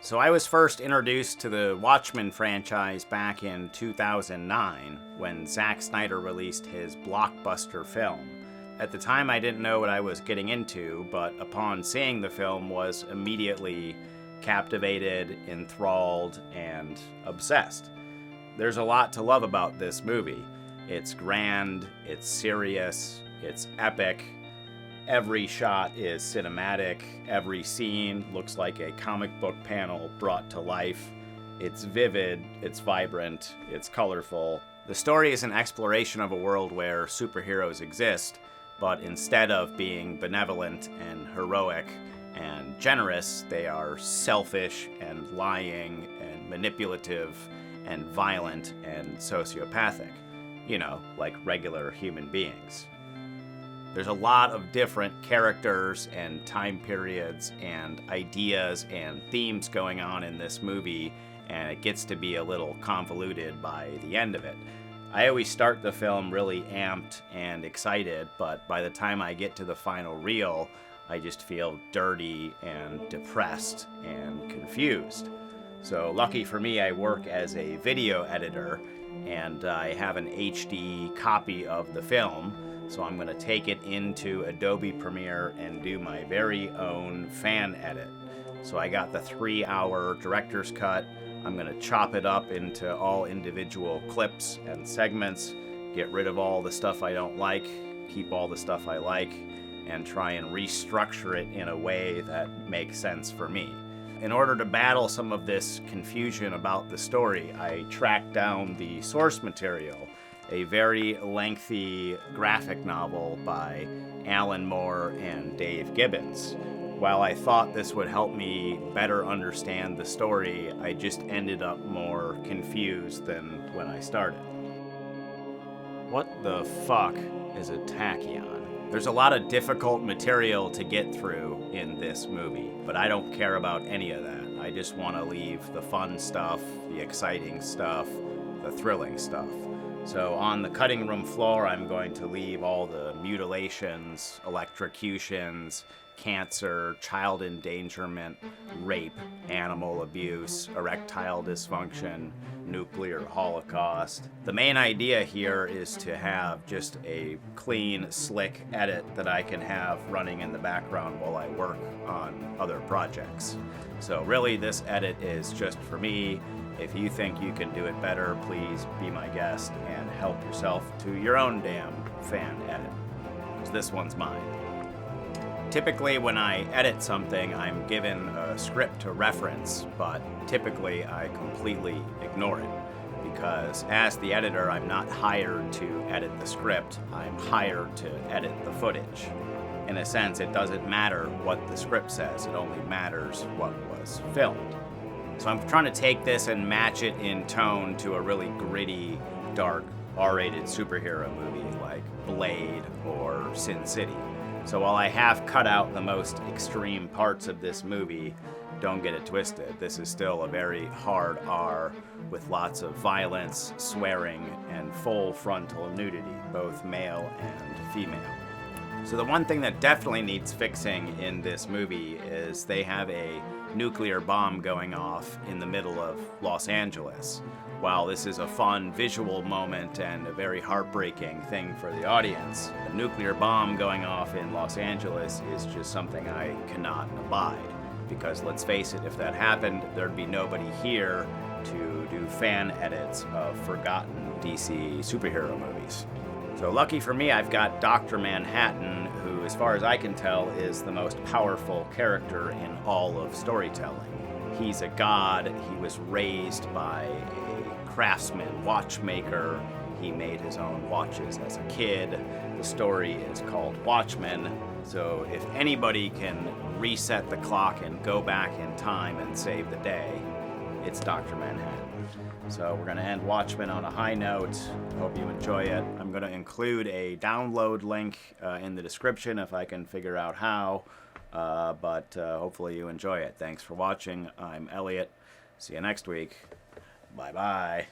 So I was first introduced to the Watchmen franchise back in 2009 when Zack Snyder released his blockbuster film. At the time I didn't know what I was getting into, but upon seeing the film was immediately captivated, enthralled, and obsessed. There's a lot to love about this movie. It's grand, it's serious, it's epic. Every shot is cinematic, every scene looks like a comic book panel brought to life. It's vivid, it's vibrant, it's colorful. The story is an exploration of a world where superheroes exist, but instead of being benevolent and heroic and generous, they are selfish and lying and manipulative and violent and sociopathic. You know, like regular human beings. There's a lot of different characters and time periods and ideas and themes going on in this movie, and it gets to be a little convoluted by the end of it. I always start the film really amped and excited, but by the time I get to the final reel, I just feel dirty and depressed and confused. So lucky for me, I work as a video editor, and I have an HD copy of the film. So I'm going to take it into Adobe Premiere and do my very own fan edit. So I got the 3-hour director's cut. I'm going to chop it up into all individual clips and segments, get rid of all the stuff I don't like, keep all the stuff I like, and try and restructure it in a way that makes sense for me. In order to battle some of this confusion about the story, I tracked down the source material, a very lengthy graphic novel by Alan Moore and Dave Gibbons. While I thought this would help me better understand the story, I just ended up more confused than when I started. What the fuck is a tachyon? There's a lot of difficult material to get through in this movie, but I don't care about any of that. I just want to leave the fun stuff, the exciting stuff, the thrilling stuff. So on the cutting room floor, I'm going to leave all the mutilations, electrocutions, cancer, child endangerment, rape, animal abuse, erectile dysfunction, nuclear holocaust. The main idea here is to have just a clean, slick edit that I can have running in the background while I work on other projects. So really, this edit is just for me. If you think you can do it better, please be my guest and help yourself to your own damn fan edit, because this one's mine. Typically, when I edit something, I'm given a script to reference, but typically I completely ignore it, because as the editor, I'm not hired to edit the script, I'm hired to edit the footage. In a sense, it doesn't matter what the script says, it only matters what was filmed. So I'm trying to take this and match it in tone to a really gritty, dark, R-rated superhero movie like Blade or Sin City. So while I have cut out the most extreme parts of this movie, don't get it twisted. This is still a very hard R with lots of violence, swearing, and full frontal nudity, both male and female. So the one thing that definitely needs fixing in this movie is they have a nuclear bomb going off in the middle of Los Angeles. While this is a fun visual moment and a very heartbreaking thing for the audience, a nuclear bomb going off in Los Angeles is just something I cannot abide. Because let's face it, if that happened, there'd be nobody here to do fan edits of forgotten DC superhero movies. So lucky for me, I've got Dr. Manhattan, who, as far as I can tell, is the most powerful character in all of storytelling. He's a god. He was raised by a craftsman, watchmaker. He made his own watches as a kid. The story is called Watchmen. So if anybody can reset the clock and go back in time and save the day, it's Dr. Manhattan. So we're going to end Watchmen on a high note. Hope you enjoy it. I'm going to include a download link in the description if I can figure out how, but hopefully you enjoy it. Thanks for watching. I'm Elliot. See you next week. Bye-bye.